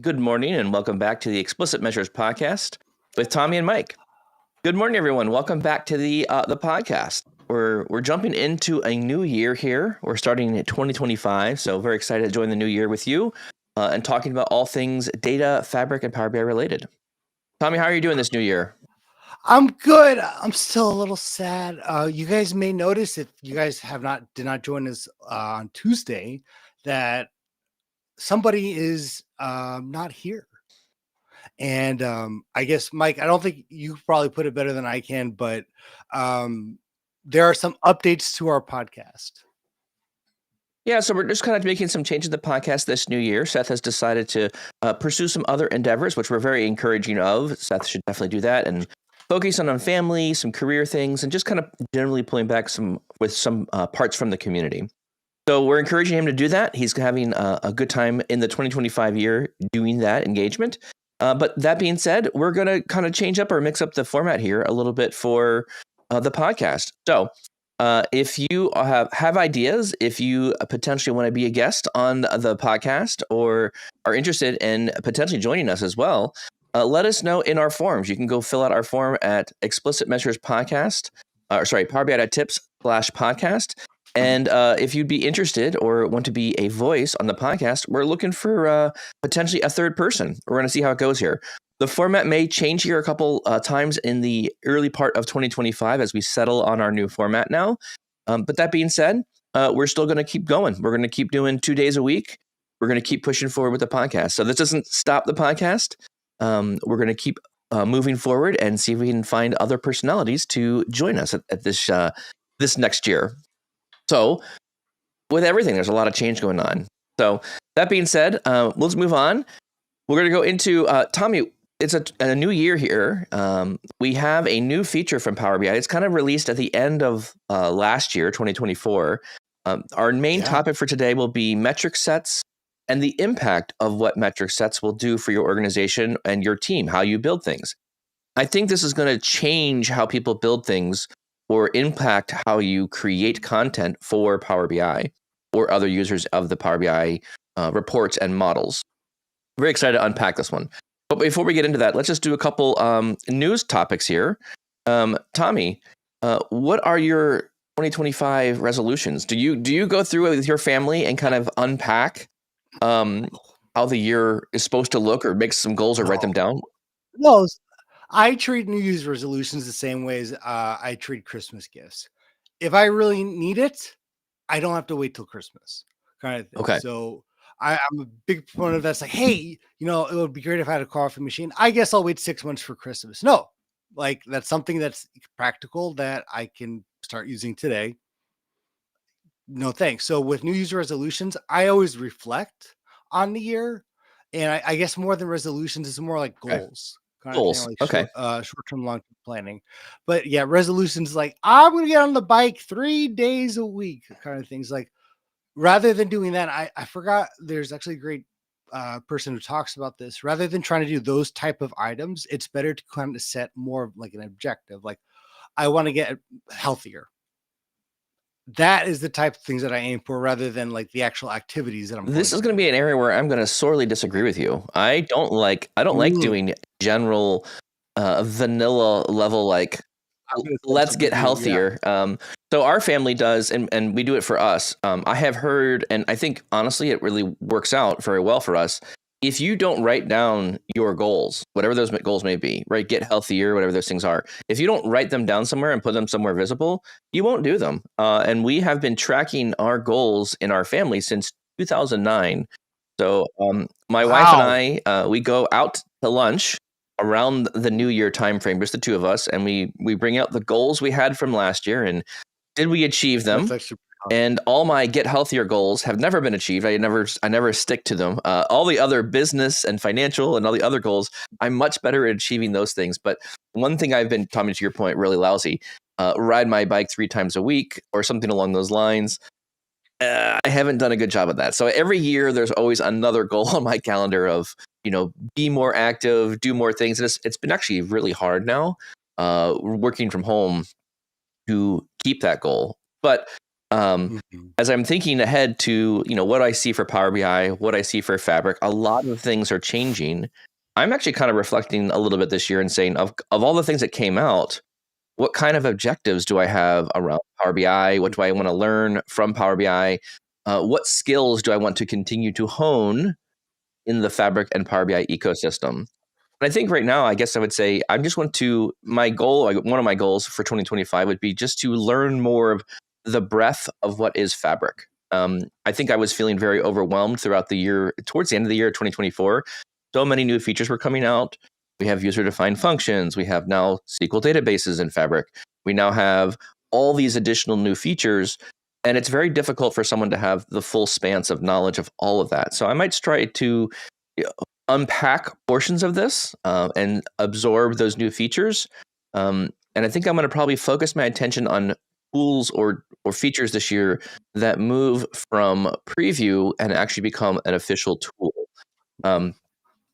Good morning and welcome back to the Explicit Measures podcast with Tommy and Mike. Good morning, everyone. Welcome back to the podcast. We're jumping into a new year here. We're starting at 2025, so very excited to join the new year with you and talking about all things data, fabric, and Power BI related. Tommy, how are you doing this new year? I'm good. I'm still a little sad. You guys may notice if you guys did not join us on Tuesday that somebody is not here. And I guess, Mike, I don't think you probably put it better than I can, but there are some updates to our podcast. Yeah, so we're just kind of making some changes to the podcast this new year. Seth has decided to pursue some other endeavors, which we're very encouraging of. Seth should definitely do that and focus on family, some career things, and just kind of generally pulling back some parts from the community. So we're encouraging him to do that. He's having a good time in the 2025 year doing that engagement. But that being said, we're going to kind of change up or mix up the format here a little bit for the podcast. So if you have ideas, if you potentially want to be a guest on the podcast or are interested in potentially joining us as well, let us know in our forums. You can go fill out our form at Explicit Measures Podcast, Power BI Tips/podcast. And if you'd be interested or want to be a voice on the podcast, we're looking for potentially a third person. We're going to see how it goes here. The format may change here a couple times in the early part of 2025 as we settle on our new format now. But that being said, we're still going to keep going. We're going to keep doing 2 days a week. We're going to keep pushing forward with the podcast. So this doesn't stop the podcast. We're going to keep moving forward and see if we can find other personalities to join us at this next year. So with everything, there's a lot of change going on. So that being said, let's move on. We're going to go into Tommy. It's a new year here. We have a new feature from Power BI. It's kind of released at the end of last year, 2024. Our main topic for today will be metric sets and the impact of what metric sets will do for your organization and your team, how you build things. I think this is going to change how people build things or impact how you create content for Power BI or other users of the Power BI reports and models. Very excited to unpack this one. But before we get into that, let's just do a couple news topics here. Tommy, what are your 2025 resolutions? Do you go through it with your family and kind of unpack how the year is supposed to look or make some goals or write them down? No, I treat New Year's resolutions the same way as I treat Christmas gifts. If I really need it, I don't have to wait till Christmas, kind of thing. Okay. So I'm a big proponent of that. It's like, hey, it would be great if I had a coffee machine. I guess I'll wait 6 months for Christmas. No, like that's something that's practical that I can start using today. No thanks. So with New Year's resolutions, I always reflect on the year, and I guess more than resolutions, it's more like goals. Kind of thing, like short-term, long-term planning. But yeah, resolutions like I'm gonna get on the bike 3 days a week, kind of things. Like rather than doing that, I forgot there's actually a great person who talks about this. Rather than trying to do those type of items, it's better to kind of set more of like an objective. Like I want to get healthier. That is the type of things that I aim for rather than like the actual activities that I'm This is going to be an area where I'm going to sorely disagree with you. I don't like doing general vanilla level like let's get healthier. So our family does, and we do it for us. I have heard, and I think honestly it really works out very well for us. If you don't write down your goals, whatever those goals may be, right? Get healthier, whatever those things are. If you don't write them down somewhere and put them somewhere visible, you won't do them. And we have been tracking our goals in our family since 2009. So my wife and I, we go out to lunch around the New Year timeframe, just the two of us, and we bring out the goals we had from last year and did we achieve them? And all my get healthier goals have never been achieved. I never stick to them. All the other business and financial and all the other goals, I'm much better at achieving those things. But one thing I've been, Tommy, to your point, really lousy, ride my bike 3 times a week or something along those lines. I haven't done a good job of that. So every year there's always another goal on my calendar of, be more active, do more things. And it's been actually really hard now, working from home to keep that goal. But Mhm. As I'm thinking ahead to, what I see for Power BI, what I see for Fabric, a lot of things are changing. I'm actually kind of reflecting a little bit this year and saying, of all the things that came out, what kind of objectives do I have around Power BI? What do I want to learn from Power BI? What skills do I want to continue to hone in the Fabric and Power BI ecosystem? And I think right now, I guess I would say I just want to, one of my goals for 2025 would be just to learn more of the breadth of what is Fabric. I think I was feeling very overwhelmed throughout the year, towards the end of the year, 2024. So many new features were coming out. We have user defined functions. We have now SQL databases in Fabric. We now have all these additional new features. And it's very difficult for someone to have the full spans of knowledge of all of that. So I might try to unpack portions of this and absorb those new features. And I think I'm going to probably focus my attention on tools or features this year that move from preview and actually become an official tool. Um,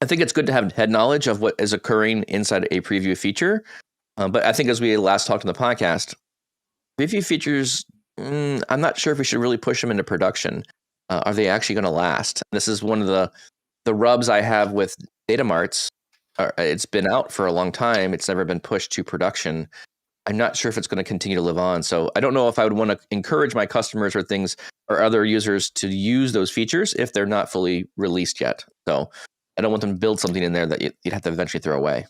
I think it's good to have head knowledge of what is occurring inside a preview feature. But I think as we last talked in the podcast, preview features, I'm not sure if we should really push them into production. Are they actually going to last? This is one of the rubs I have with data marts. It's been out for a long time. It's never been pushed to production. I'm not sure if it's going to continue to live on. So I don't know if I would want to encourage my customers or things or other users to use those features if they're not fully released yet. So I don't want them to build something in there that you'd have to eventually throw away.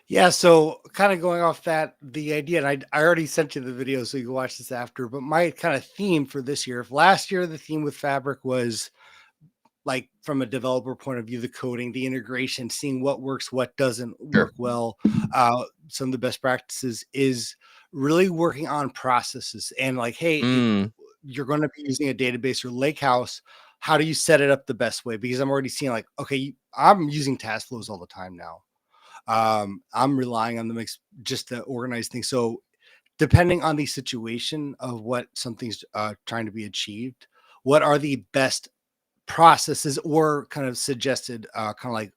Yeah, so kind of going off that, the idea, and I already sent you the video so you can watch this after, but my kind of theme for this year, if last year the theme with Fabric was like from a developer point of view, the coding, the integration, seeing what works, what doesn't Sure. work well. Some of the best practices is really working on processes and like, hey, if Mm. you're going to be using a database or lake house, how do you set it up the best way? Because I'm already seeing like, okay, I'm using task flows all the time now. I'm relying on the mix just to organize things. So depending on the situation of what something's trying to be achieved, what are the best processes or kind of suggested kind of like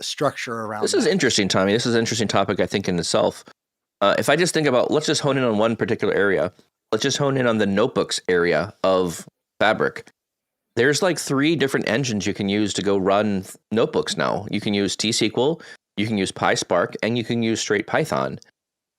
structure This around is that? interesting, Tommy. This is an interesting topic, I think, in itself. If I just think about, let's just hone in on one particular area. Let's just hone in on the notebooks area of Fabric. There's like 3 different engines you can use to go run notebooks now. You can use T-SQL, you can use PySpark, and you can use straight Python.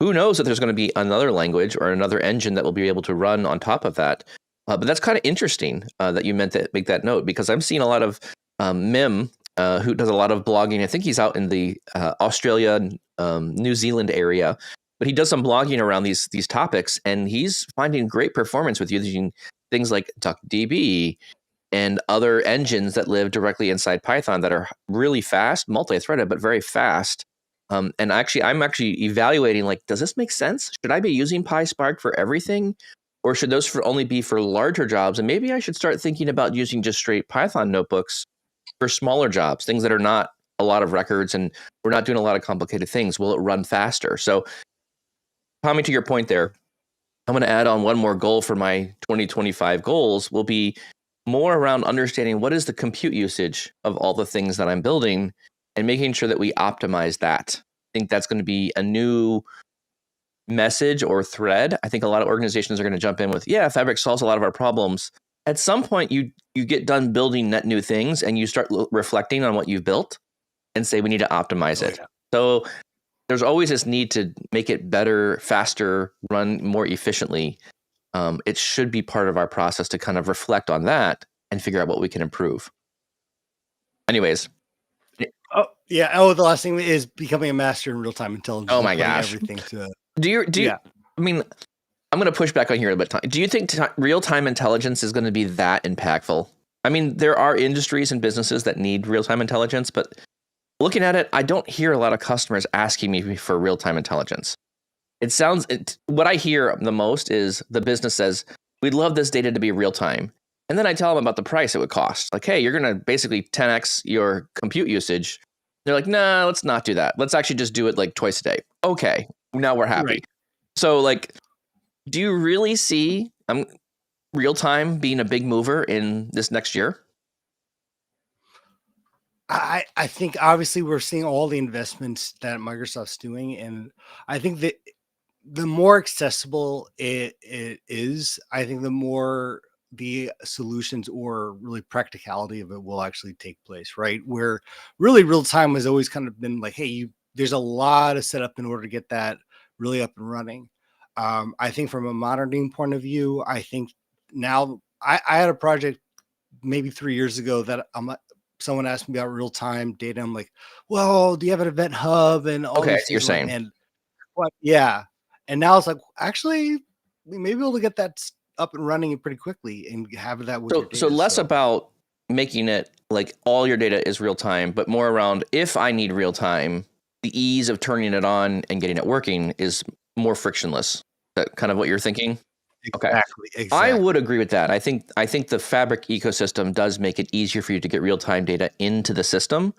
Who knows if there's going to be another language or another engine that will be able to run on top of that. But that's kind of interesting that you meant to make that note, because I'm seeing a lot of Mim, who does a lot of blogging. I think he's out in the Australia, New Zealand area, but he does some blogging around these topics, and he's finding great performance with using things like DuckDB and other engines that live directly inside Python that are really fast, multi-threaded, but very fast. And actually, I'm actually evaluating, like, does this make sense? Should I be using PySpark for everything? Or should those only be for larger jobs? And maybe I should start thinking about using just straight Python notebooks for smaller jobs, things that are not a lot of records and we're not doing a lot of complicated things. Will it run faster? So, Tommy, to your point there, I'm going to add on one more goal for my 2025 goals will be more around understanding what is the compute usage of all the things that I'm building and making sure that we optimize that. I think that's going to be a new message or thread. I think a lot of organizations are going to jump in with, yeah, Fabric solves a lot of our problems. At some point, you get done building net new things and you start reflecting on what you've built and say, we need to optimize Oh it. yeah. So there's always this need to make it better, faster, run more efficiently. It should be part of our process to kind of reflect on that and figure out what we can improve. Anyways, Oh yeah. Oh, the last thing is becoming a master in real time intelligence oh and my putting gosh, everything to do you? yeah. I mean, I'm going to push back on here a bit. Do you think real time intelligence is going to be that impactful? I mean, there are industries and businesses that need real time intelligence, but looking at it, I don't hear a lot of customers asking me for real time intelligence. What I hear the most is the business says, we'd love this data to be real time. And then I tell them about the price it would cost. Like, hey, you're going to basically 10x your compute usage. They're like, nah, let's not do that. Let's actually just do it like twice a day. Okay, now we're happy. Right. So, like, do you really see real time being a big mover in this next year? I think obviously we're seeing all the investments that Microsoft's doing, and I think that the more accessible it is, I think the more the solutions or really practicality of it will actually take place, right? Where really real time has always kind of been like, hey, there's a lot of setup in order to get that really up and running. I think from a monitoring point of view, I think now I had a project maybe 3 years ago that someone asked me about real time data. I'm like, well, do you have an event hub and all Okay, I these see you're things? I'm like, saying. man, what? Yeah. And now it's like, actually, we may be able to get that up and running pretty quickly and have that with your So data. less So about making it like all your data is real time, but more around if I need real time, the ease of turning it on and getting it working is more frictionless. Is that kind of what you're thinking? Okay. exactly, I would exactly. agree with that. I think the Fabric ecosystem does make it easier for you to get real time data into the system.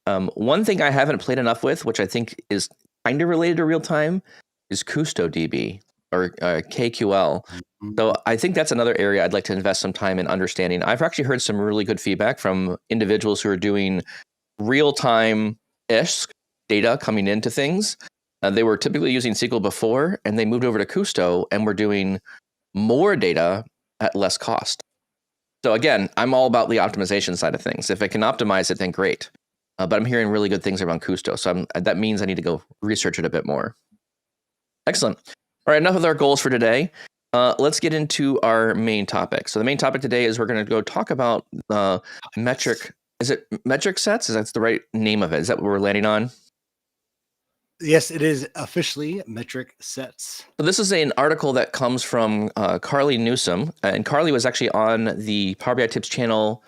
One thing I haven't played enough with, which I think is kind of related to real time, is CustoDB or KQL. So Mhm. I think that's another area I'd like to invest some time in understanding. I've actually heard some really good feedback from individuals who are doing real time ish data coming into things. They were typically using SQL before, and they moved over to Custo and were doing more data at less cost. So again, I'm all about the optimization side of things. If I can optimize it, then great. But I'm hearing really good things around Custo, so that means I need to go research it a bit more. Excellent. All right, enough of our goals for today. Let's get into our main topic. So the main topic today is we're going to go talk about metric. Is it metric sets? Is that the right name of it? Is that what we're landing on? Yes, it is officially metric sets. So this is an article that comes from Carly Newsom, and Carly was actually on the Power BI Tips channel.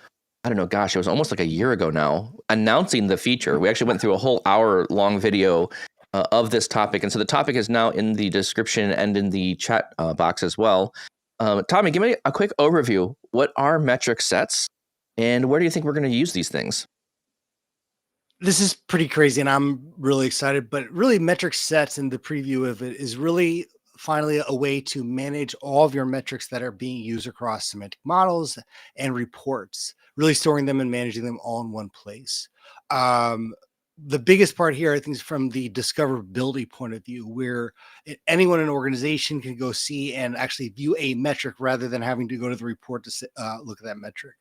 I don't know, gosh, it was almost like a year ago now, announcing the feature. We actually went through a whole hour-long video of this topic, and so the topic is now in the description and in the chat box as well. Tommy, give me a quick overview. What are metric sets, and where do you think we're going to use these things? This is pretty crazy, and I'm really excited. But really, metric sets and the preview of it is really finally a way to manage all of your metrics that are being used across semantic models and reports, really storing them and managing them all in one place. Um, the biggest part here, I think, is from the discoverability point of view, where anyone in an organization can go see and actually view a metric rather than having to go to the report to look at that metric.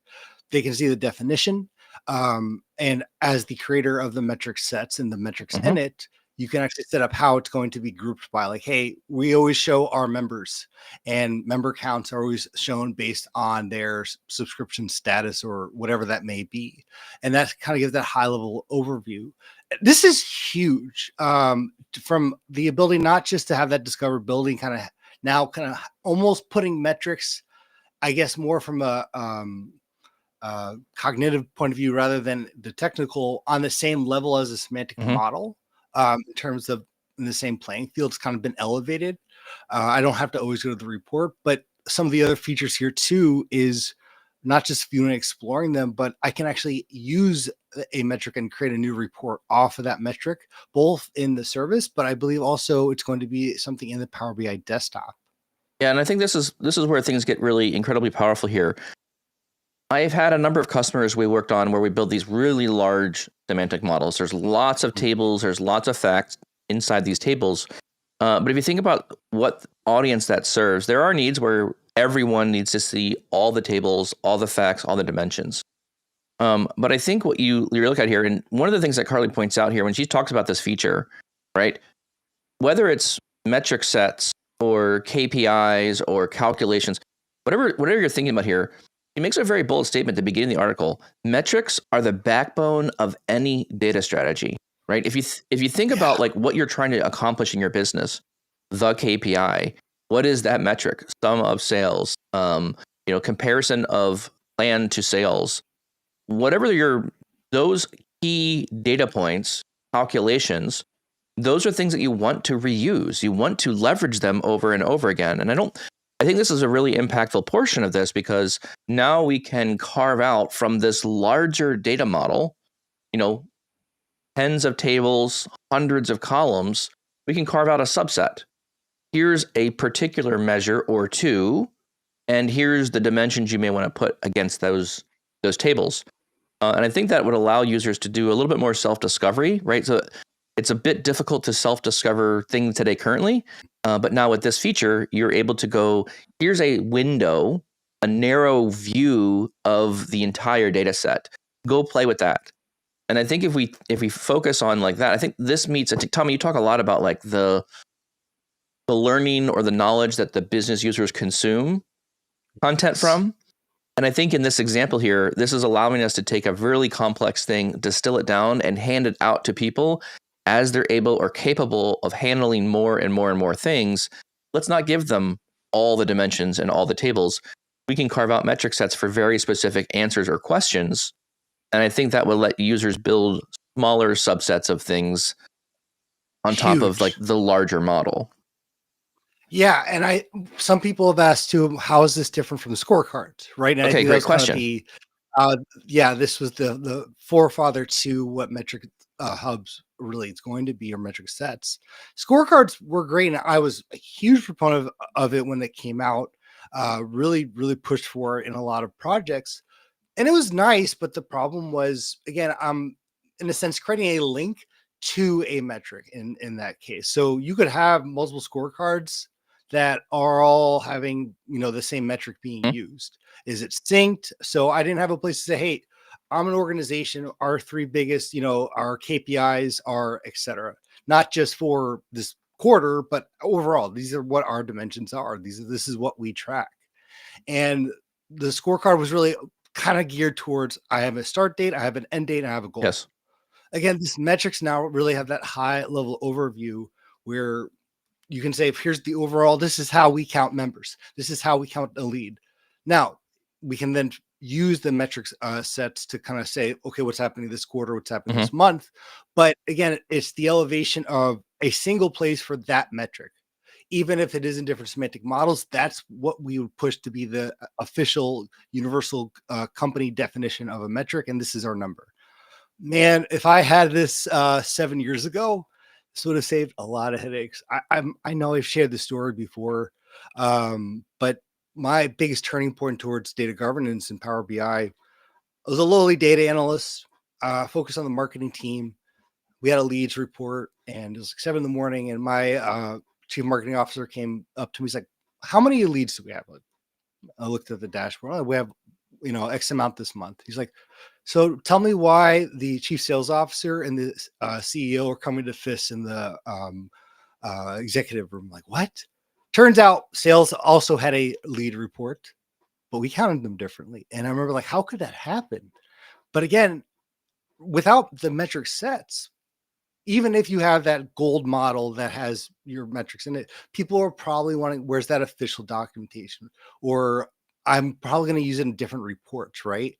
They can see the definition. And as the creator of the metric sets and the metrics in Mm-hmm. it, you can actually set up how it's going to be grouped by like, hey, we always show our members and member counts are always shown based on their subscription status or whatever that may be. And that kind of gives that high level overview. This is huge from the ability not just to have that discoverability kind of now kind of almost putting metrics, I guess, more from a cognitive point of view rather than the technical on the same level as a semantic Mm-hmm. model in terms of in the same playing field. It's kind of been elevated. I don't have to always go to the report, but some of the other features here too is not just viewing and exploring them, but I can actually use a metric and create a new report off of that metric, both in the service, but I believe also it's going to be something in the Power BI desktop. Yeah, and I think this is where things get really incredibly powerful here. I've had a number of customers we worked on where we build these really large semantic models. There's lots of tables, there's lots of facts inside these tables. But if you think about what audience that serves, there are needs where everyone needs to see all the tables, all the facts, all the dimensions. But I think what you look at here, and one of the things that Carly points out here when she talks about this feature, right? Whether it's metric sets or KPIs or calculations, whatever you're thinking about here, he makes a very bold statement at the beginning of the article. Metrics are the backbone of any data strategy, right? If you think Yeah. about like what you're trying to accomplish in your business, the KPI, what is that metric? Sum of sales, comparison of plan to sales, whatever those key data points, calculations, those are things that you want to reuse. You want to leverage them over and over again. And I think this is a really impactful portion of this because now we can carve out from this larger data model, you know, tens of tables, hundreds of columns, we can carve out a subset. Here's a particular measure or two, and here's the dimensions you may want to put against those tables. And I think that would allow users to do a little bit more self-discovery, right? So It's a bit difficult to self-discover things today currently, but now with this feature, you're able to go, here's a window, a narrow view of the entire data set. Go play with that. And I think if we focus on like that, I think this meets. Tommy, you talk a lot about like the learning or the knowledge that the business users consume content from. And I think in this example here, this is allowing us to take a really complex thing, distill it down, and hand it out to people as they're able or capable of handling more and more and more things. Let's not give them all the dimensions and all the tables. We can carve out metric sets for very specific answers or questions. And I think that will let users build smaller subsets of things on top of like Huge. the larger model. Yeah, and some people have asked too, how is this different from the scorecards, right? And I Okay, think that great was kind of question. this was the forefather to what metric hubs really is going to be, or metric sets. Scorecards were great, and I was a huge proponent of it when it came out. Really, really pushed for it in a lot of projects, and it was nice. But the problem was, again, in a sense creating a link to a metric in that case. So you could have multiple scorecards that are all having, the same metric being Hmm? used. Is it synced? So I didn't have a place to say, hey, I'm an organization, our three biggest, our KPIs are etc. Not just for this quarter, but overall, these are what our dimensions are. This is what we track. And the scorecard was really kind of geared towards, I have a start date, I have an end date, and I have a goal. Yes. Again, these metrics now really have that high level overview where you can say, here's the overall, this is how we count members. This is how we count the lead. Now, we can then use the metrics sets to kind of say, okay, what's happening this quarter, what's happening Hmm. this month. But again, it's the elevation of a single place for that metric. Even if it is in different semantic models, that's what we would push to be the official universal company definition of a metric. And this is our number. Man, if I had this 7 years ago, this would have saved a lot of headaches. I know I've shared the story before, but my biggest turning point towards data governance in Power BI, I was a lowly data analyst, focused on the marketing team. We had a leads report, and it was like 7 in the morning, and my chief marketing officer came up to me. He's like, "How many leads do we have?" I looked at the dashboard. "Oh, we have, X amount this month." He's like, "So tell me why the chief sales officer and the CEO are coming to fists in the executive room." I'm like, what? Turns out sales also had a lead report, but we counted them differently. And I remember like, how could that happen? But again, without the metric sets, even if you have that gold model that has your metrics in it, people are probably wanting, where's that official documentation? Or I'm probably going to use it in different reports, right?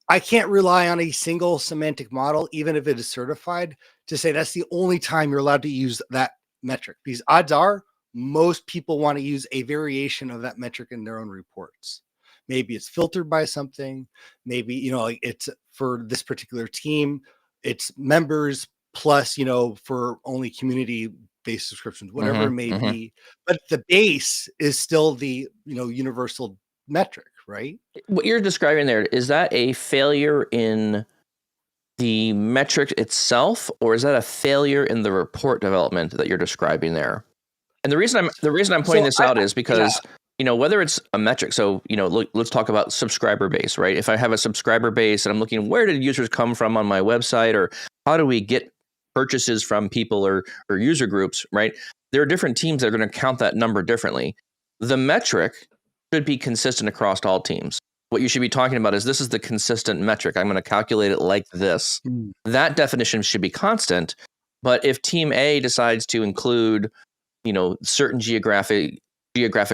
I can't rely on a single semantic model, even if it is certified, to say that's the only time you're allowed to use that metric, because odds are most people want to use a variation of that metric in their own reports. Maybe it's filtered by something. Maybe, like it's for this particular team, it's members plus, for only community based subscriptions, whatever Hmm. it may Hmm. be. But the base is still the, universal metric, right? What you're describing there, is that a failure in the metric itself, or is that a failure in the report development that you're describing there? And the reason I'm pointing So this out is yeah. because, whether it's a metric, so let's talk about subscriber base, right? If I have a subscriber base and I'm looking, where did users come from on my website, or how do we get purchases from people or user groups, right? There are different teams that are going to count that number differently. The metric should be consistent across all teams. What you should be talking about is, this is the consistent metric. I'm going to calculate it like this. Mm. That definition should be constant. But if team A decides to include, certain geographic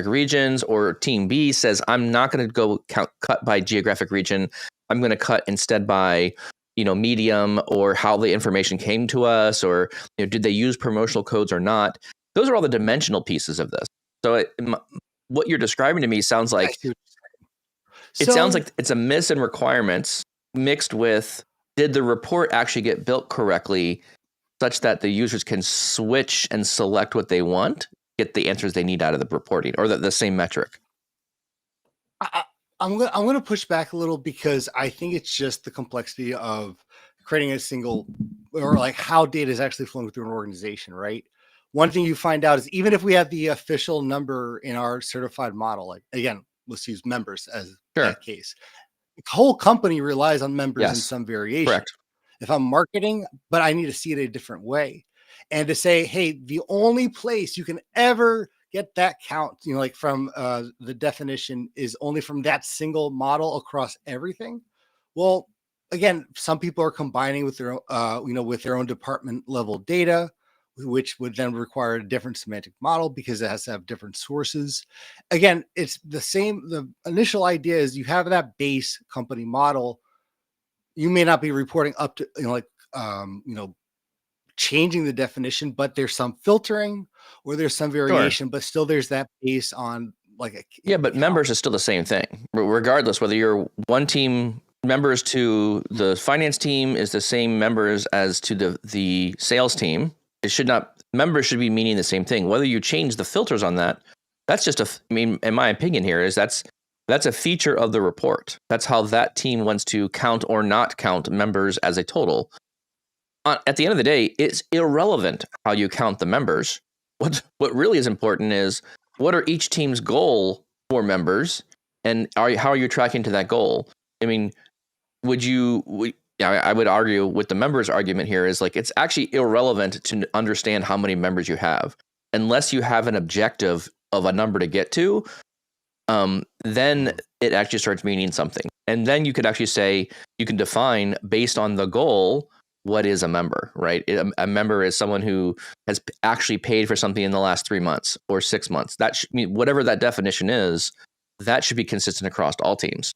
regions, or team B says, I'm not going to go cut by geographic region, I'm going to cut instead by, medium, or how the information came to us, or did they use promotional codes or not. Those are all the dimensional pieces of this. So what you're describing to me sounds I like, see. So it's a miss in requirements mixed with, did the report actually get built correctly, such that the users can switch and select what they want, get the answers they need out of the reporting, or the same metric. I, I'm gonna push back a little, because I think it's just the complexity of creating a single or like how data is actually flowing through an organization, right? One thing you find out is even if we have the official number in our certified model, like again, let's use members as Sure. that case. The whole company relies on members in Yes. some variation. Correct. If I'm marketing, but I need to see it a different way. And to say, hey, the only place you can ever get that count, like from the definition is only from that single model across everything. Well, again, some people are combining with their, with their own department level data, which would then require a different semantic model because it has to have different sources. Again, it's the same. The initial idea is you have that base company model. You may not be reporting up to, changing the definition, but there's some filtering or there's some Sure. variation, but still there's that base on like a Yeah, but count. members is still the same thing, regardless whether you're one team members to the finance team is the same members as to the sales team. It should not members should be meaning the same thing. Whether you change the filters on that, that's just in my opinion here is that's a feature of the report. That's how that team wants to count or not count members as a total. At the end of the day, it's irrelevant how you count the members. What really is important is what are each team's goal for members, and how are you tracking to that goal? I mean, I would argue with the members argument here is like it's actually irrelevant to understand how many members you have unless you have an objective of a number to get to. Then it actually starts meaning something, and then you could actually say you can define based on the goal. What is a member, right? A member is someone who has actually paid for something in the last 3 months or 6 months. That should mean whatever that definition is, that should be consistent across all teams.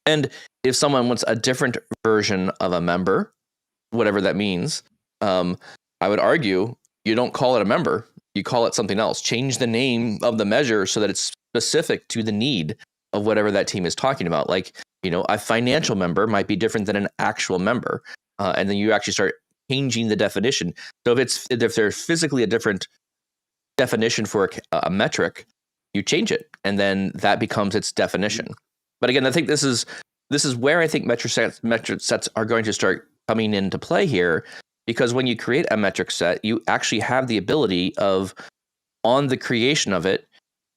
And if someone wants a different version of a member, whatever that means, I would argue you don't call it a member. You call it something else. Change the name of the measure so that it's specific to the need of whatever that team is talking about. Like, a financial member might be different than an actual member. And then you actually start changing the definition. So if there's physically a different definition for a metric, you change it, and then that becomes its definition. But again, I think this is where I think metric sets are going to start coming into play here, because when you create a metric set, you actually have the ability of, on the creation of it,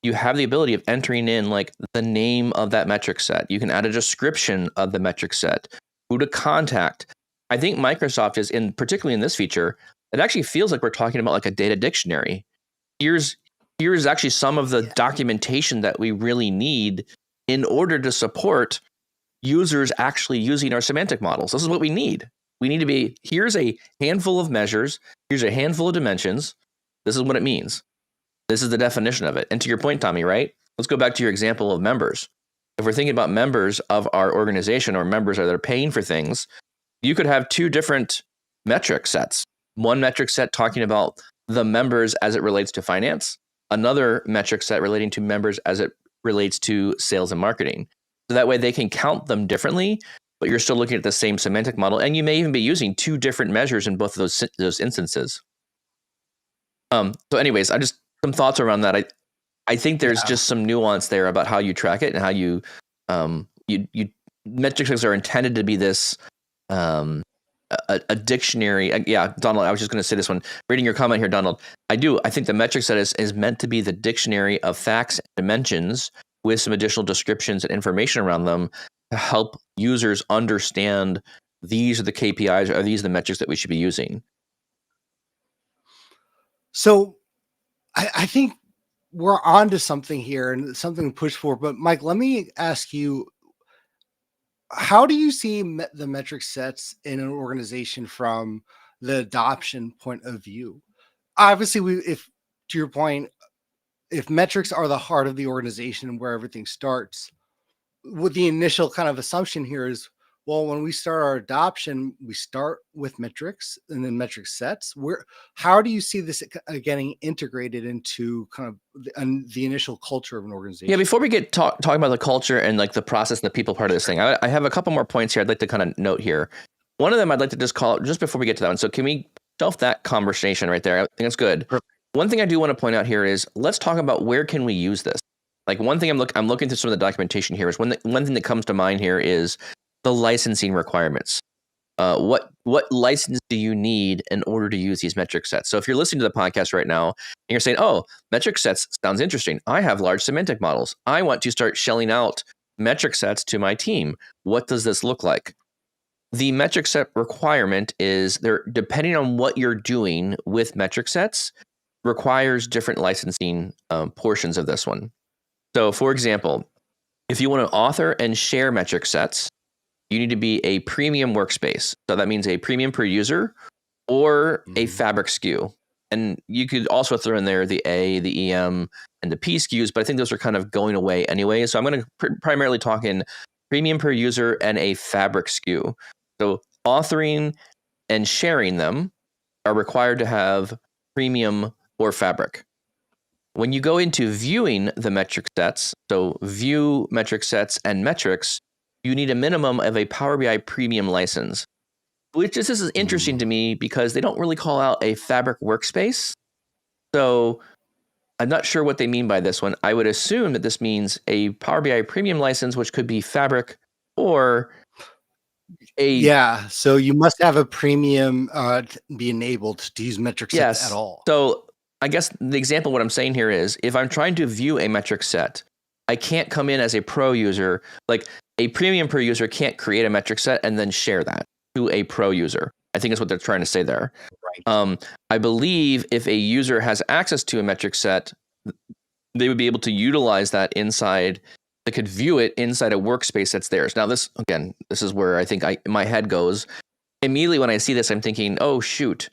you have the ability of entering in like the name of that metric set. You can add a description of the metric set, who to contact. I think Microsoft is particularly in this feature, it actually feels like we're talking about like a data dictionary. Here's actually some of the documentation that we really need in order to support users actually using our semantic models. This is what we need. We need to be, here's a handful of measures, here's a handful of dimensions. This is what it means. This is the definition of it. And to your point, Tommy, right? Let's go back to your example of members. If we're thinking about members of our organization or members that are paying for things, you could have two different metric sets. One metric set talking about the members as it relates to finance, another metric set relating to members as it relates to sales and marketing. So that way they can count them differently, but you're still looking at the same semantic model, and you may even be using two different measures in both of those instances. So anyways, some thoughts around that. I think there's just some nuance there about how you track it and how you metrics are intended to be this a dictionary. Yeah, Donald, I was just going to say this one. Reading your comment here, Donald, I think the metric set is meant to be the dictionary of facts and dimensions with some additional descriptions and information around them to help users understand these are the KPIs, or these are the metrics that we should be using. So I think we're on to something here and something to push for. But Mike, let me ask you, how do you see the metric sets in an organization from the adoption point of view? Obviously, if to your point, if metrics are the heart of the organization and where everything starts, what the initial kind of assumption here is, well, when we start our adoption, we start with metrics and then metric sets. How do you see this getting integrated into kind of the initial culture of an organization? Yeah, before we get talking about the culture and like the process and the people part of this thing, I have a couple more points here I'd like to kind of note here. One of them I'd like to just call out just before we get to that one. So can we shelf that conversation right there? I think that's good. Perfect. One thing I do want to point out here is let's talk about where can we use this. Like one thing I'm looking through some of the documentation here is one thing that comes to mind here is the licensing requirements. what license do you need in order to use these metric sets? So if you're listening to the podcast right now and you're saying, oh, metric sets sounds interesting. I have large semantic models. I want to start shelling out metric sets to my team. What does this look like? The metric set requirement is there, depending on what you're doing with metric sets, requires different licensing portions of this one. So for example, if you want to author and share metric sets, you need to be a premium workspace. So that means a premium per user or a Fabric SKU. And you could also throw in there the A, the EM, and the P SKUs, but I think those are kind of going away anyway. So I'm going to primarily talk in premium per user and a Fabric SKU. So authoring and sharing them are required to have premium or Fabric. When you go into viewing the metric sets, so view metric sets and metrics, you need a minimum of a Power BI premium license, which this is interesting to me because they don't really call out a Fabric workspace. So I'm not sure what they mean by this one. I would assume that this means a Power BI premium license, which could be Fabric or Yeah, so you must have a premium be enabled to use metric sets at all. So I guess the example, what I'm saying here is if I'm trying to view a metric set, I can't come in as a pro user. Like a premium per user can't create a metric set and then share that to a pro user. I think that's what they're trying to say there. Right. I believe if a user has access to a metric set, they would be able to utilize that inside. They could view it inside a workspace that's theirs. Now, this is where I think my head goes. Immediately when I see this, I'm thinking, oh, shoot.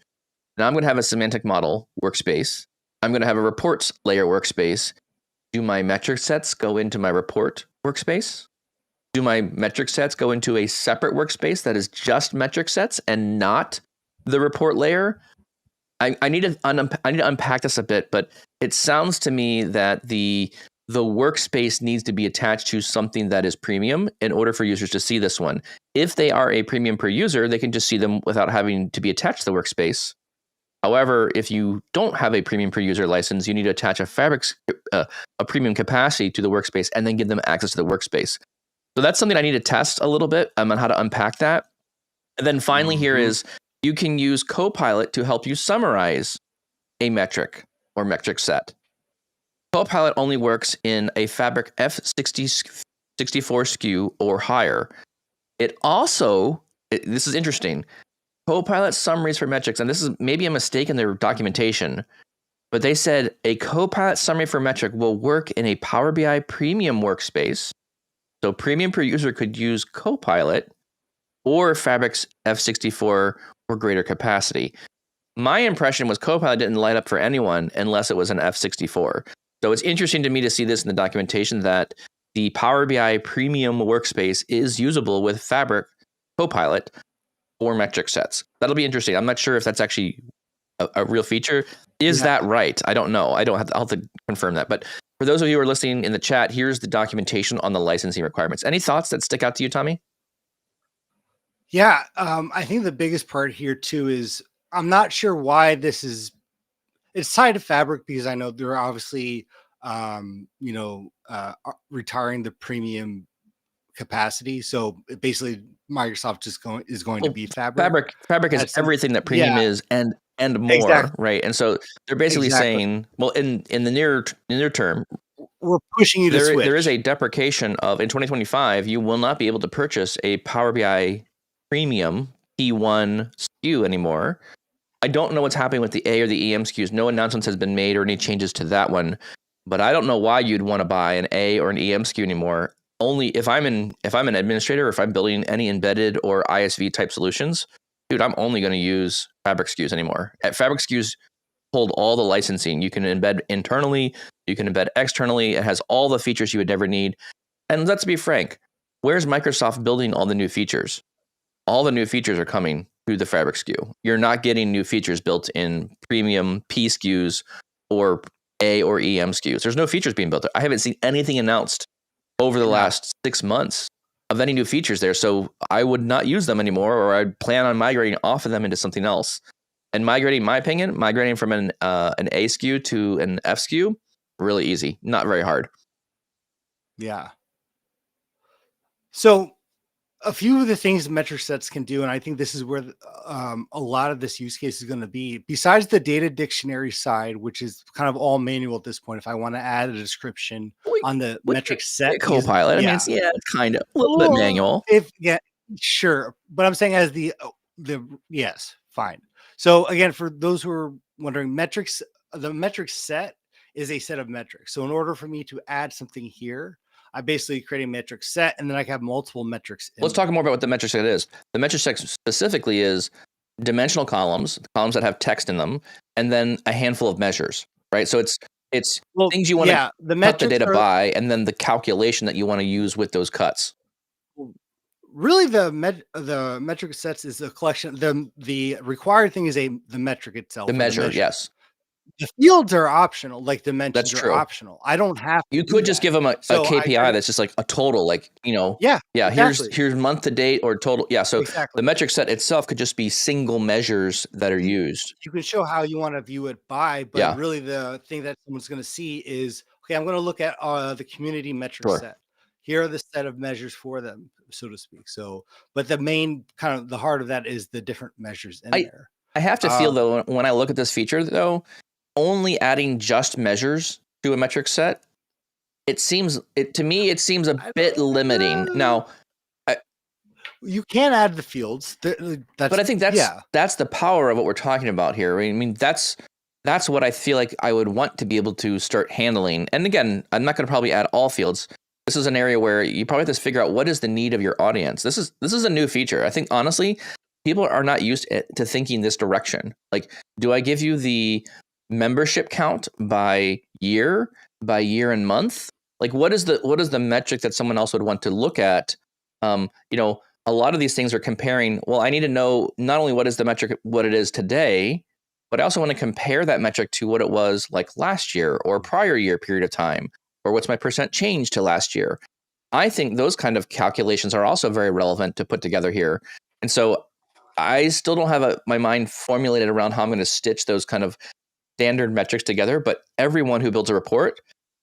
Now I'm going to have a semantic model workspace. I'm going to have a reports layer workspace. Do my metric sets go into my report workspace? Do my metric sets go into a separate workspace that is just metric sets and not the report layer? I need to unpack this a bit, but it sounds to me that the workspace needs to be attached to something that is premium in order for users to see this one. If they are a premium per user, they can just see them without having to be attached to the workspace. However, if you don't have a premium per user license, you need to attach a premium capacity to the workspace and then give them access to the workspace. So that's something I need to test a little bit on how to unpack that. And then finally here is you can use Copilot to help you summarize a metric or metric set. Copilot only works in a Fabric F64 SKU or higher. It also, this is interesting, Copilot summaries for metrics, and this is maybe a mistake in their documentation, but they said a Copilot summary for metric will work in a Power BI premium workspace. So premium per user could use Copilot or Fabric's F64 or greater capacity. My impression was Copilot didn't light up for anyone unless it was an F64. So it's interesting to me to see this in the documentation that the Power BI premium workspace is usable with Fabric Copilot or metric sets. That'll be interesting. I'm not sure if that's actually a real feature. Is that right? I don't know. I'll have to confirm that. But for those of you who are listening in the chat, here's the documentation on the licensing requirements. Any thoughts that stick out to you, Tommy? Yeah, I think the biggest part here too is I'm not sure why this is. It's tied to Fabric because I know they're obviously, retiring the premium capacity. So basically, Microsoft is going to be Fabric. Fabric is everything that premium is and more, exactly. right? And so they're basically saying, well, in the near term, we're pushing you to switch. There is a deprecation of in 2025, you will not be able to purchase a Power BI premium P1 SKU anymore. I don't know what's happening with the A or the EM SKUs. No announcements has been made or any changes to that one. But I don't know why you'd want to buy an A or an EM SKU anymore. Only if I'm an administrator or if I'm building any embedded or ISV type solutions, dude, I'm only going to use Fabric SKUs anymore. Fabric SKUs hold all the licensing. You can embed internally, you can embed externally. It has all the features you would ever need. And let's be frank, where's Microsoft building all the new features? All the new features are coming through the Fabric SKU. You're not getting new features built in premium P SKUs or A or EM SKUs. There's no features being built there. I haven't seen anything announced over the last 6 months of any new features there. So I would not use them anymore, or I'd plan on migrating off of them into something else. And migrating, in my opinion, from an A SKU to an F SKU, really easy, not very hard. Yeah. So a few of the things metric sets can do, and I think this is where a lot of this use case is going to be, besides the data dictionary side, which is kind of all manual at this point. If I want to add a description We on the we metric get set, because Copilot. I mean, yeah, it's kind of a little bit well, manual. if yeah, sure, but I'm saying as the yes, fine. So again, for those who are wondering, metrics, the metric set is a set of metrics. So in order for me to add something here, I basically create a metric set, and then I can have multiple metrics in Let's talk there. more about what the metric set is. The metric set specifically is dimensional columns, columns that have text in them, and then a handful of measures, right? So it's Well, things you want to yeah, the cut the metrics data are by, and then the calculation that you want to use with those cuts. really the metric sets is a collection. The required thing is the metric The itself or the measure, measure. yes, The fields are optional, like that's dimensions are true. optional. I don't have You to do could just that. give them a So I KPI create, that's just like a total, like, yeah, yeah, exactly. here's month to date or total. Yeah, so the Exactly. metric set itself could just be single measures that are You used. you can show how you want to view it by, but Yeah, really the thing that someone's going to see is, okay, I'm going to look at the community metric sure. set. Here are the set of measures for them, so to speak. So, but the main kind of the heart of that is the different measures in I there. I have to feel Um, though when I look at this feature though, only adding just measures to a metric set, it to me it seems a I bit limiting. don't, Now, I, you can add the fields. but That's I think that's yeah. that's the power of what we're talking about here. I mean, that's what I feel like I would want to be able to start handling. And again, I'm not going to probably add all fields. This is an area where you probably have to figure out what is the need of your audience. This is a new feature. I think honestly, people are not used to thinking this direction. Like, do I give you the membership count by year and month? Like, what is the metric that someone else would want to look at? A lot of these things are comparing. Well, I need to know not only what is the metric, what it is today, but I also want to compare that metric to what it was like last year or prior year period of time, or what's my percent change to last year. I think those kind of calculations are also very relevant to put together here. And so I still don't have my mind formulated around how I'm going to stitch those kind of standard metrics together, but everyone who builds a report,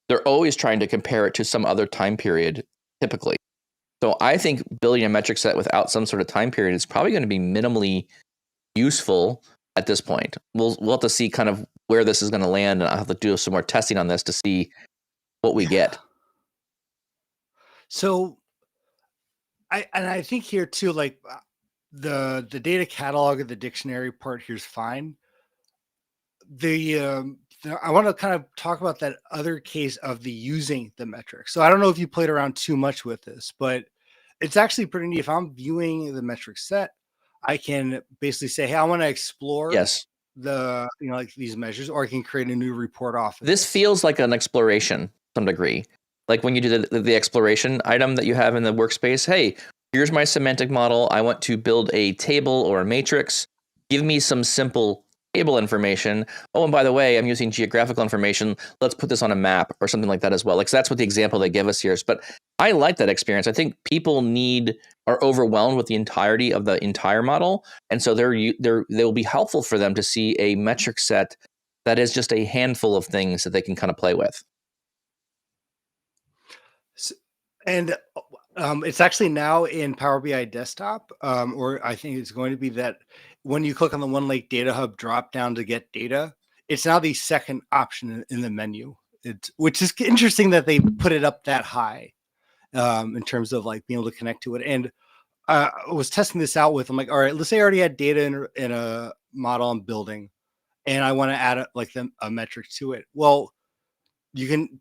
they're always trying to compare it to some other time period typically. So I think building a metric set without some sort of time period is probably going to be minimally useful at this point. We'll have to see kind of where this is going to land, and I'll have to do some more testing on this to see what we Yeah. get. So I think here too, like the data catalog of the dictionary part here is fine. I want to kind of talk about that other case of the using the metric. So I don't know if you played around too much with this, but it's actually pretty neat. If I'm viewing the metric set, I can basically say, hey, I want to explore Yes. like these measures, or I can create a new report off of This this. feels like an exploration to some degree. Like when you do the exploration item that you have in the workspace. Hey, here's my semantic model. I want to build a table or a matrix. Give me some simple table information. Oh, and by the way, I'm using geographical information. Let's put this on a map or something like that as well. Like, so that's what the example they give us here is. But I like that experience. I think people are overwhelmed with the entirety of the entire model, and so they will be helpful for them to see a metric set that is just a handful of things that they can kind of play with. And it's actually now in Power BI Desktop, or I think it's going to be that when you click on the One Lake Data Hub drop down to get data, it's now the second option in the menu. Which is interesting that they put it up that high in terms of like being able to connect to it. And I was testing this out with, I'm like, all right, let's say I already had data in a model I'm building, and I want to add a metric to it. Well, you can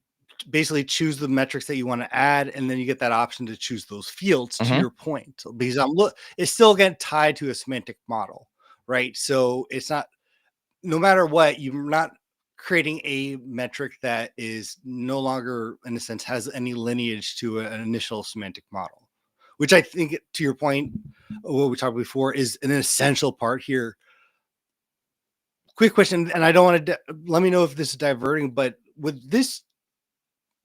basically choose the metrics that you want to add, and then you get that option to choose those fields to Mm-hmm. your point. Because it's still again tied to a semantic model, right? So it's not, no matter what, you're not creating a metric that is no longer, in a sense, has any lineage to an initial semantic model, which I think, to your point, what we talked before, is an essential part here. Quick question, and I don't want to let me know if this is diverting, but with this,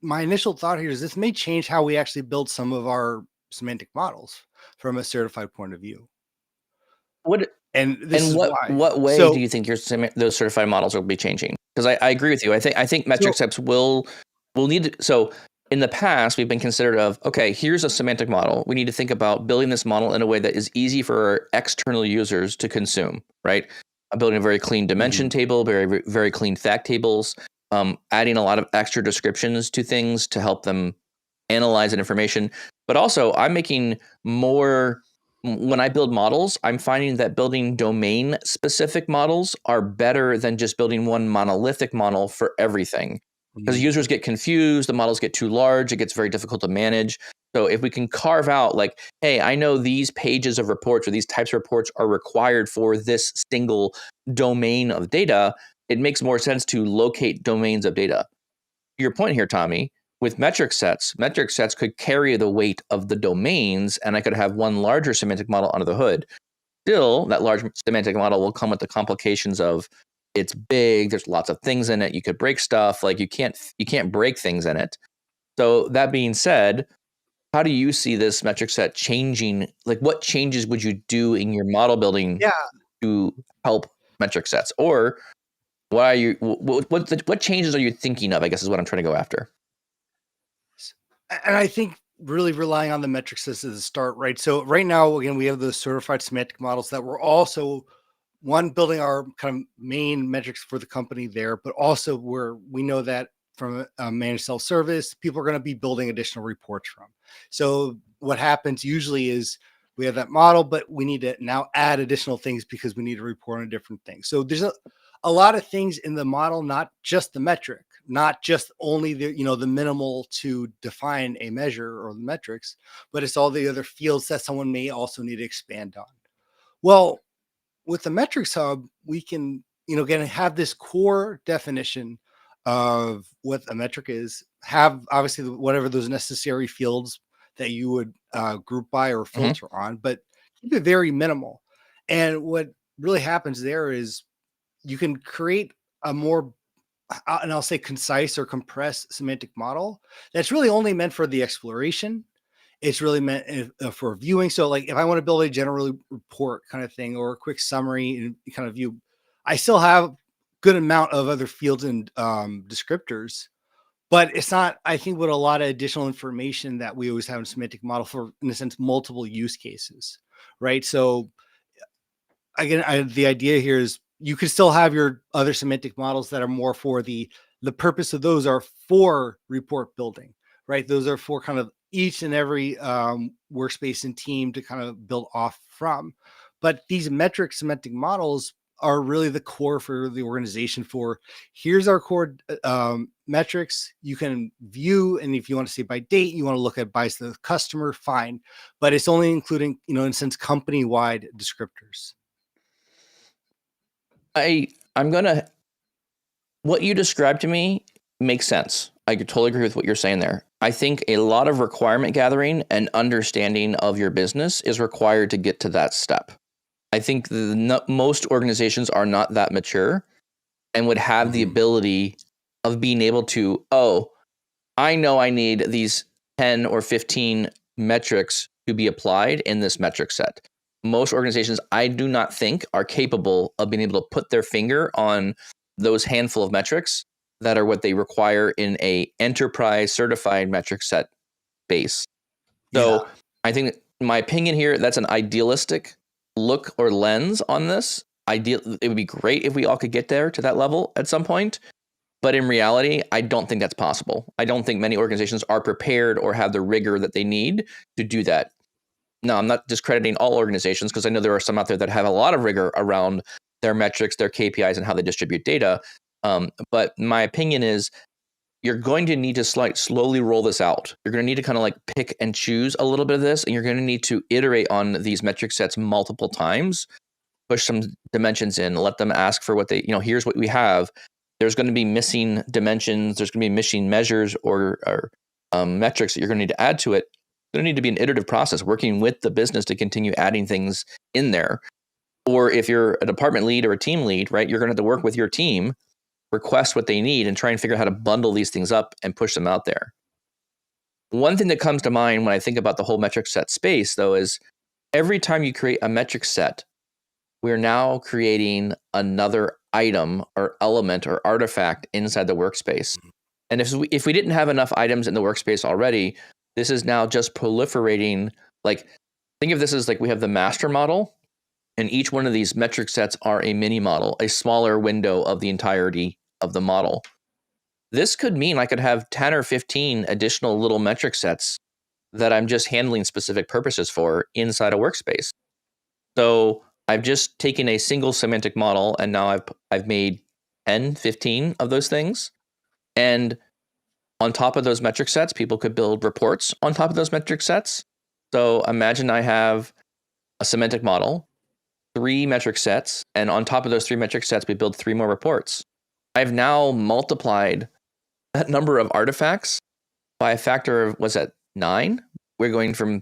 my initial thought here is this may change how we actually build some of our semantic models from a certified point of view. What And this and is what why. what way do So, you think those certified models will be changing? Because I agree with you. I think metric so steps will need to. So in the past, we've been considered of, okay, here's a semantic model. We need to think about building this model in a way that is easy for our external users to consume, right? I'm building a very clean dimension Mhm. table, very clean fact tables, adding a lot of extra descriptions to things to help them analyze that information. But also, I'm making more. When I build models, I'm finding that building domain specific models are better than just building one monolithic model for everything. Because users get confused, the models get too large, it gets very difficult to manage. So if we can carve out, like, hey, I know these pages of reports or these types of reports are required for this single domain of data, it makes more sense to locate domains of data. Your point here, Tommy, with metric sets could carry the weight of the domains, and I could have one larger semantic model under the hood. Still, that large semantic model will come with the complications of it's big, there's lots of things in it, you could break stuff, like you can't break things in it. So that being said, how do you see this metric set changing? Like, what changes would you do in your model building Yeah. to help metric sets? Or why are you what changes are you thinking of, I guess is what I'm trying to go after. And I think really relying on the metrics as a start, right? So right now, again, we have those certified semantic models that we're also one building our kind of main metrics for the company there, but also we know that from a managed self service, people are going to be building additional reports from. So what happens usually is we have that model, but we need to now add additional things because we need to report on different things. So there's a lot of things in the model, not just the metric, not just only the minimal to define a measure or the metrics, but it's all the other fields that someone may also need to expand on. Well, with the metrics hub, we can, again, have this core definition of what a metric is, have obviously whatever those necessary fields that you would group by or Mhm. filter on, but keep it very minimal. And what really happens there is you can create a more and I'll say concise or compressed semantic model that's really only meant for the exploration. It's really meant for viewing. So, like, if I want to build a general report kind of thing or a quick summary and kind of view, I still have good amount of other fields and descriptors, but it's not. I think with a lot of additional information that we always have in semantic model for, in a sense, multiple use cases, right? So again, the idea here is you can still have your other semantic models that are more for the purpose of those are for report building, right? Those are for kind of each and every workspace and team to kind of build off from. But these metric semantic models are really the core for the organization for here's our core metrics you can view, and if you want to say by date, you want to look at by the customer, fine, but it's only including, in a sense, company wide descriptors. I'm gonna what you described to me makes sense. I could totally agree with what you're saying there. I think a lot of requirement gathering and understanding of your business is required to get to that step. I think most organizations are not that mature and would have the Mhm. ability of being able to, oh, I know I need these 10 or 15 metrics to be applied in this metric set. Most organizations, I do not think, are capable of being able to put their finger on those handful of metrics that are what they require in a enterprise certified metric set base. Yeah. So I think, in my opinion here, that's an idealistic look or lens on this. It would be great if we all could get there to that level at some point. But in reality, I don't think that's possible. I don't think many organizations are prepared or have the rigor that they need to do that. No, I'm not discrediting all organizations because I know there are some out there that have a lot of rigor around their metrics, their KPIs, and how they distribute data. But my opinion is you're going to need to slowly roll this out. You're going to need to kind of like pick and choose a little bit of this, and you're going to need to iterate on these metric sets multiple times, push some dimensions in, let them ask for what they, here's what we have. There's going to be missing dimensions. There's going to be missing measures or metrics that you're going to need to add to it. It's going to need to be an iterative process, working with the business to continue adding things in there. Or if you're a department lead or a team lead, right, you're going to have to work with your team, request what they need, and try and figure out how to bundle these things up and push them out there. One thing that comes to mind when I think about the whole metric set space, though, is every time you create a metric set, we're now creating another item or element or artifact inside the workspace. And if we didn't have enough items in the workspace already, this is now just proliferating. Like, think of this as like we have the master model, and each one of these metric sets are a mini model, a smaller window of the entirety of the model. This could mean I could have 10 or 15 additional little metric sets that I'm just handling specific purposes for inside a workspace. So I've just taken a single semantic model, and now I've made 10, 15 of those things. And on top of those metric sets, people could build reports on top of those metric sets. So imagine I have a semantic model, 3 metric sets, and on top of those 3 metric sets, we build 3 more reports. I've now multiplied that number of artifacts by a factor of, what's that, 9? We're going from,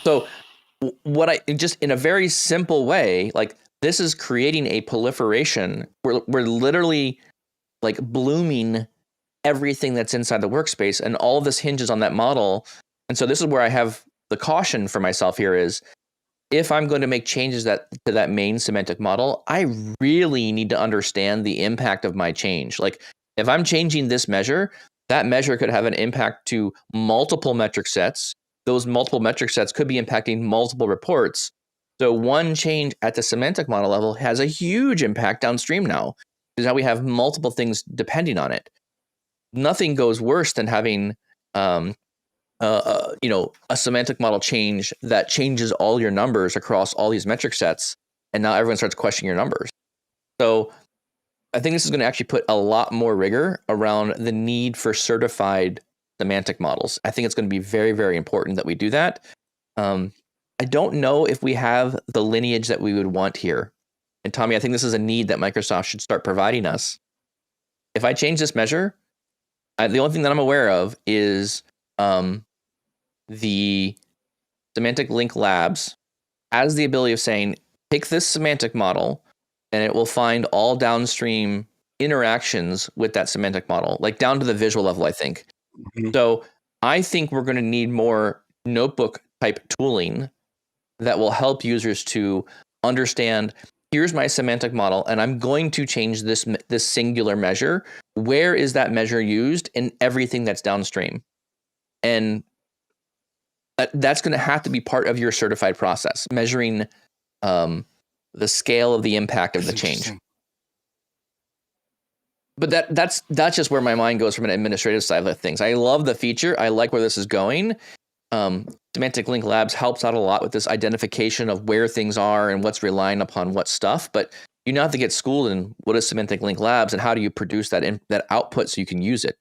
so what I just in a very simple way, like this is creating a proliferation. We're literally like blooming everything that's inside the workspace, and all of this hinges on that model. And so this is where I have the caution for myself here is, if I'm going to make changes to that main semantic model, I really need to understand the impact of my change. Like if I'm changing this measure, that measure could have an impact to multiple metric sets. Those multiple metric sets could be impacting multiple reports. So one change at the semantic model level has a huge impact downstream now, because now we have multiple things depending on it. Nothing goes worse than having a semantic model change that changes all your numbers across all these metric sets, and now everyone starts questioning your numbers. So I think this is going to actually put a lot more rigor around the need for certified semantic models. I think it's going to be very, very important that we do that. I don't know if we have the lineage that we would want here. And Tommy, I think this is a need that Microsoft should start providing us. If I change this measure, the only thing that I'm aware of is the Semantic Link Labs has the ability of saying, pick this semantic model, and it will find all downstream interactions with that semantic model, like down to the visual level, I think. Mm-hmm. So I think we're going to need more notebook type tooling that will help users to understand, here's my semantic model, and I'm going to change this singular measure. Where is that measure used in everything that's downstream? And that's going to have to be part of your certified process, measuring the scale of the impact of the change. But that's just where my mind goes from an administrative side of things. I love the feature. I like where this is going. Semantic Link Labs helps out a lot with this identification of where things are and what's relying upon what stuff. But you now have to get schooled in what is Semantic Link Labs and how do you produce that output so you can use it.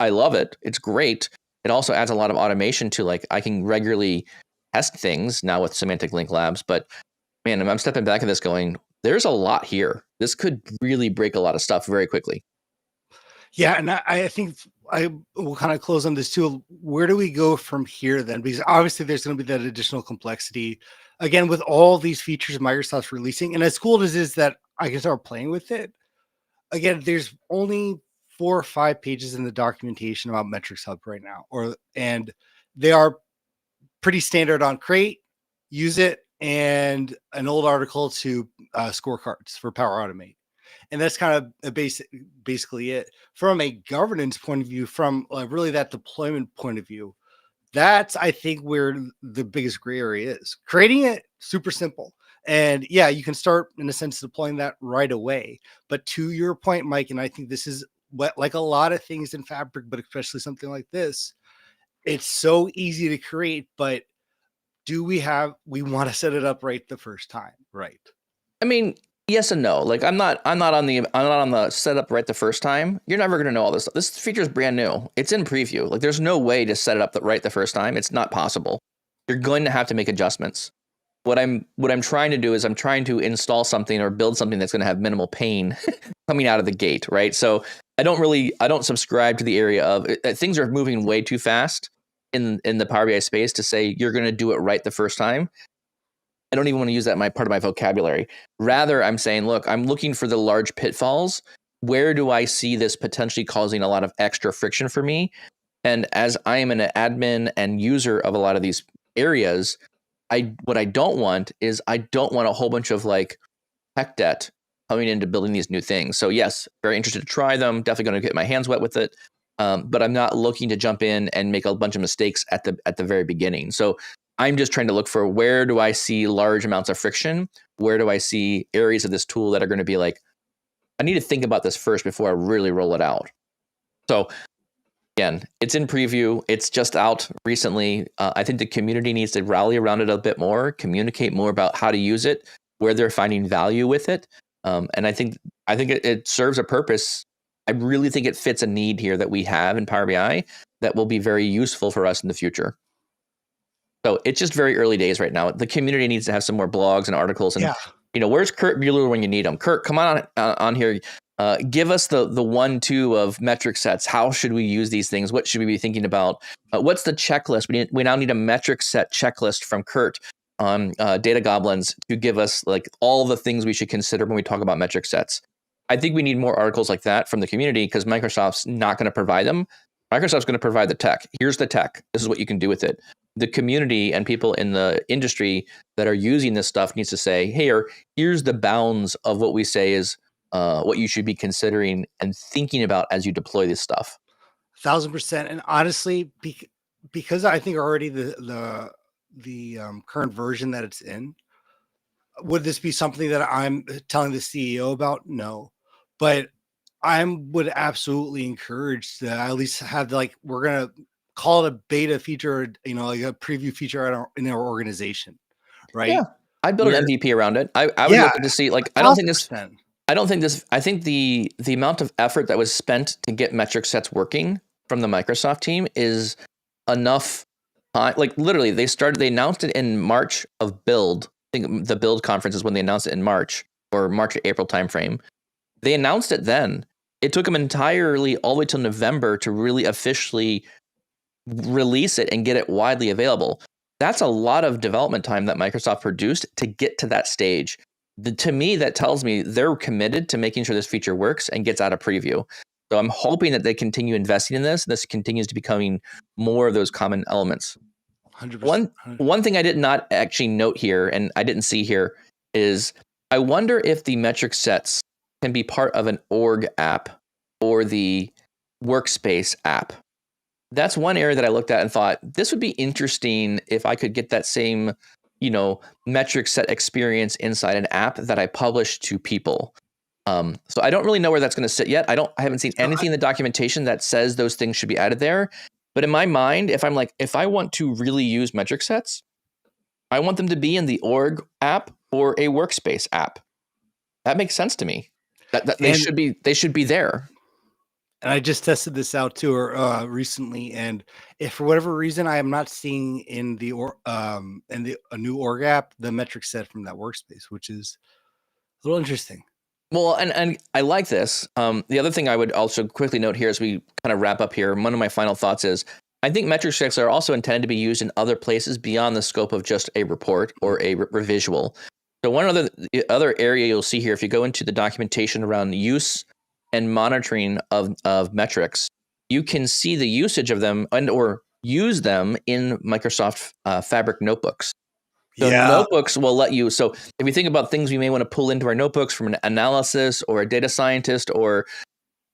I love it. It's great. It also adds a lot of automation to, like, I can regularly test things now with Semantic Link Labs. But man, I'm stepping back at this going, there's a lot here. This could really break a lot of stuff very quickly. Yeah, and I think I will kind of close on this too. Where do we go from here then? Because obviously there's going to be that additional complexity. Again, with all these features Microsoft's releasing, and as cool as it is that I can start playing with it, again, there's only 4 or 5 pages in the documentation about Metrics Hub right now, and they are pretty standard on create, use it, and an old article to scorecards for Power Automate. And that's kind of basically it. From a governance point of view, from really that deployment point of view, that's, I think, where the biggest gray area is. Creating it, super simple. And yeah, you can start, in a sense, deploying that right away. But to your point, Mike, and I think this is what, like a lot of things in Fabric, but especially something like this, it's so easy to create, but do we want to set it up right the first time, right? I mean, yes and no. Like I'm not on the setup right the first time. You're never going to know all this stuff. This feature is brand new. It's in preview. Like there's no way to set it up right the first time. It's not possible. You're going to have to make adjustments. What I'm trying to do is I'm trying to install something or build something that's going to have minimal pain coming out of the gate, right? So I don't subscribe to the area of things are moving way too fast in the Power BI space to say you're going to do it right the first time. I don't even want to use that part of my vocabulary. Rather, I'm saying, look, I'm looking for the large pitfalls. Where do I see this potentially causing a lot of extra friction for me? And as I am an admin and user of a lot of these areas, what I don't want is I don't want a whole bunch of like tech debt coming into building these new things. So yes, very interested to try them. Definitely going to get my hands wet with it. But I'm not looking to jump in and make a bunch of mistakes at the very beginning. So I'm just trying to look for, where do I see large amounts of friction? Where do I see areas of this tool that are going to be like, I need to think about this first before I really roll it out. So again, it's in preview. It's just out recently. I think the community needs to rally around it a bit more, communicate more about how to use it, where they're finding value with it. And I think it serves a purpose. I really think it fits a need here that we have in Power BI that will be very useful for us in the future. So it's just very early days right now. The community needs to have some more blogs and articles. And where's Kurt Bueller when you need him? Kurt, come on here. Give us the 1-2 of metric sets. How should we use these things? What should we be thinking about? What's the checklist? We now need a metric set checklist from Kurt on Data Goblins to give us like all the things we should consider when we talk about metric sets. I think we need more articles like that from the community, because Microsoft's not going to provide them. Microsoft's going to provide the tech. Here's the tech. This is what you can do with it. The community and people in the industry that are using this stuff needs to say, hey, here's the bounds of what we say is what you should be considering and thinking about as you deploy this stuff. 1,000%. And honestly, because I think already the current version that it's in, would this be something that I'm telling the CEO about? No, but I would absolutely encourage to at least have, like, we're gonna call it a beta feature, like a preview feature in our organization, right? Yeah, I'd build an MVP around it. I would look to see, like, I think the amount of effort that was spent to get metric sets working from the Microsoft team is enough. Like literally, they announced it in March of Build. I think the Build conference is when they announced it in March or March or April timeframe. They announced it then. It took them entirely all the way till November to really officially release it and get it widely available. That's a lot of development time that Microsoft produced to get to that stage. To me, that tells me they're committed to making sure this feature works and gets out of preview. So I'm hoping that they continue investing in this, and this continues to becoming more of those common elements. 100%. One thing I did not actually note here, and I didn't see here, is I wonder if the metric sets can be part of an org app or the workspace app. That's one area that I looked at and thought, this would be interesting if I could get that same, metric set experience inside an app that I publish to people. So I don't really know where that's going to sit yet. I haven't seen anything in the documentation that says those things should be added there. But in my mind, if I want to really use metric sets, I want them to be in the org app or a workspace app. That makes sense to me. That they should be there. And I just tested this out too, recently, and if for whatever reason I am not seeing in a new org app the metric set from that workspace, which is a little interesting. Well, and I like this. The other thing I would also quickly note here as we kind of wrap up here, one of my final thoughts is, I think metric sets are also intended to be used in other places beyond the scope of just a report or a revisual. So one other area you'll see here, if you go into the documentation around use and monitoring of metrics, you can see the usage of them or use them in Microsoft Fabric notebooks. So notebooks will let you. So if you think about things we may want to pull into our notebooks from an analysis or a data scientist, or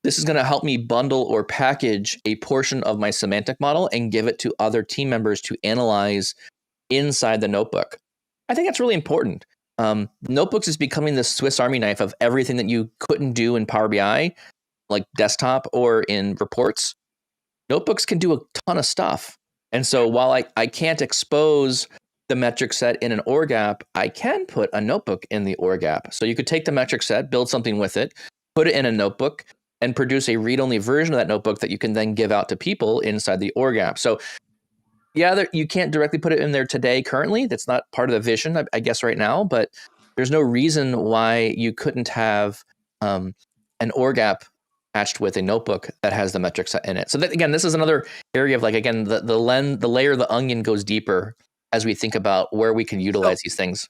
this is going to help me bundle or package a portion of my semantic model and give it to other team members to analyze inside the notebook. I think that's really important. Notebooks is becoming the Swiss Army knife of everything that you couldn't do in Power BI, like desktop or in reports. Notebooks can do a ton of stuff. And so while I can't expose the metric set in an org app, I can put a notebook in the org app. So you could take the metric set, build something with it, put it in a notebook, and produce a read-only version of that notebook that you can then give out to people inside the org app. So yeah, you can't directly put it in there today currently. That's not part of the vision, I guess, right now. But there's no reason why you couldn't have an org app attached with a notebook that has the metric set in it. So that, again, this is another area of, like, again, the layer of the onion goes deeper as we think about where we can utilize these things.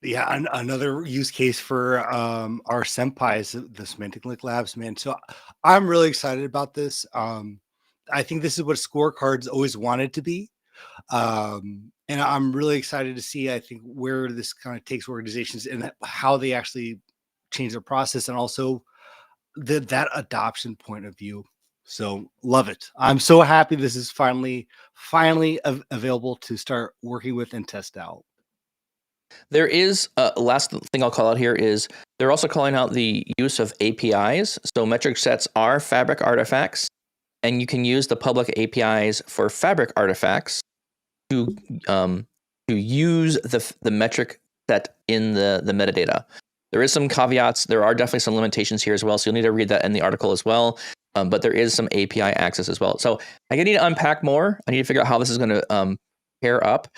Yeah, another use case for our senpais, the Semantic Link Labs, man. So I'm really excited about this. I think this is what scorecards always wanted to be. And I'm really excited to see, I think, where this kind of takes organizations and how they actually change their process and also that adoption point of view. So love it. I'm so happy this is finally available to start working with and test out. There is a last thing I'll call out here is they're also calling out the use of APIs. So metric sets are Fabric artifacts, and you can use the public APIs for Fabric artifacts to use the metric set in the metadata. There is some caveats. There are definitely some limitations here as well. So you'll need to read that in the article as well. But there is some API access as well. So I need to unpack more. I need to figure out how this is going to pair up.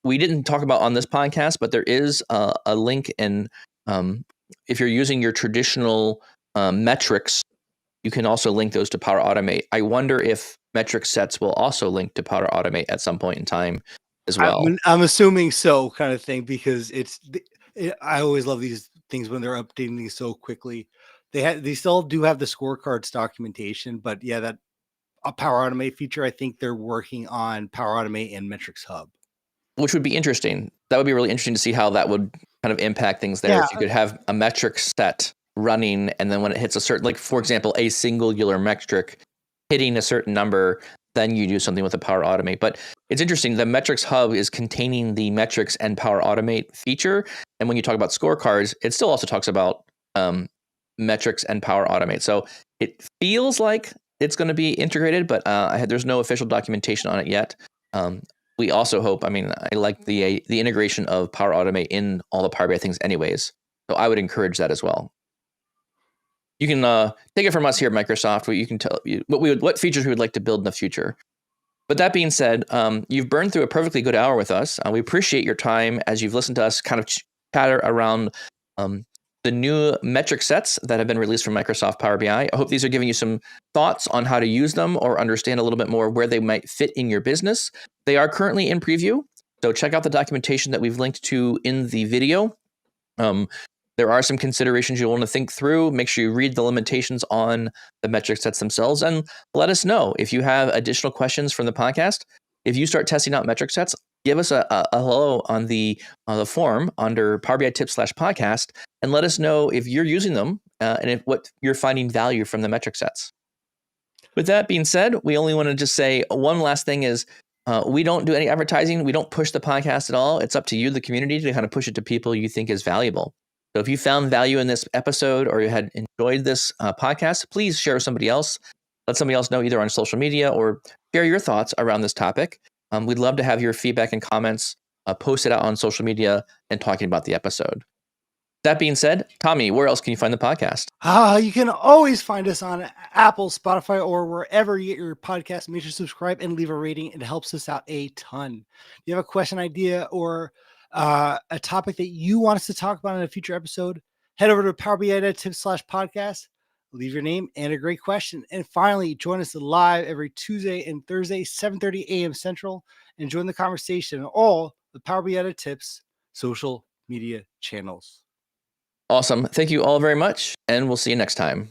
We didn't talk about on this podcast, but there is a link in if you're using your traditional metrics, you can also link those to Power Automate. I wonder if metric sets will also link to Power Automate at some point in time as well. I'm assuming so, kind of thing, because I always love these things when they're updating these so quickly. They still do have the scorecards documentation, but yeah, that a Power Automate feature, I think they're working on Power Automate and Metrics Hub. Which would be interesting. That would be really interesting to see how that would kind of impact things there. Yeah. If you could have a metric set running, and then when it hits a certain, like for example, a singular metric hitting a certain number, then you do something with the Power Automate. But it's interesting. The Metrics Hub is containing the metrics and Power Automate feature. And when you talk about scorecards, it still also talks about metrics and Power Automate. So it feels like it's going to be integrated, but there's no official documentation on it yet. We also hope, I like the integration of Power Automate in all the Power BI things anyways. So I would encourage that as well. You can take it from us here at Microsoft. You can tell what features we would like to build in the future. But that being said, you've burned through a perfectly good hour with us. We appreciate your time as you've listened to us kind of chatter around the new metric sets that have been released from Microsoft Power BI. I hope these are giving you some thoughts on how to use them or understand a little bit more where they might fit in your business. They are currently in preview, so check out the documentation that we've linked to in the video. There are some considerations you'll want to think through. Make sure you read the limitations on the metric sets themselves, and let us know if you have additional questions from the podcast. If you start testing out metric sets, give us a hello on the forum under Power BI Tips/podcast, and let us know if you're using them and what you're finding value from the metric sets. With that being said, we only want to just say one last thing is we don't do any advertising. We don't push the podcast at all. It's up to you, the community, to kind of push it to people you think is valuable. So if you found value in this episode or you had enjoyed this podcast, please share with somebody else. Let somebody else know either on social media or share your thoughts around this topic. We'd love to have your feedback and comments posted out on social media and talking about the episode. That being said, Tommy, where else can you find the podcast? You can always find us on Apple, Spotify, or wherever you get your podcast. Make sure to subscribe and leave a rating. It helps us out a ton. If you have a question, idea, or a topic that you want us to talk about in a future episode, head over to Power BI Tips/podcast. Leave your name and a great question. And finally, join us live every Tuesday and Thursday, 7:30 a.m. Central, and join the conversation on all the Power BI Tips social media channels. Awesome. Thank you all very much, and we'll see you next time.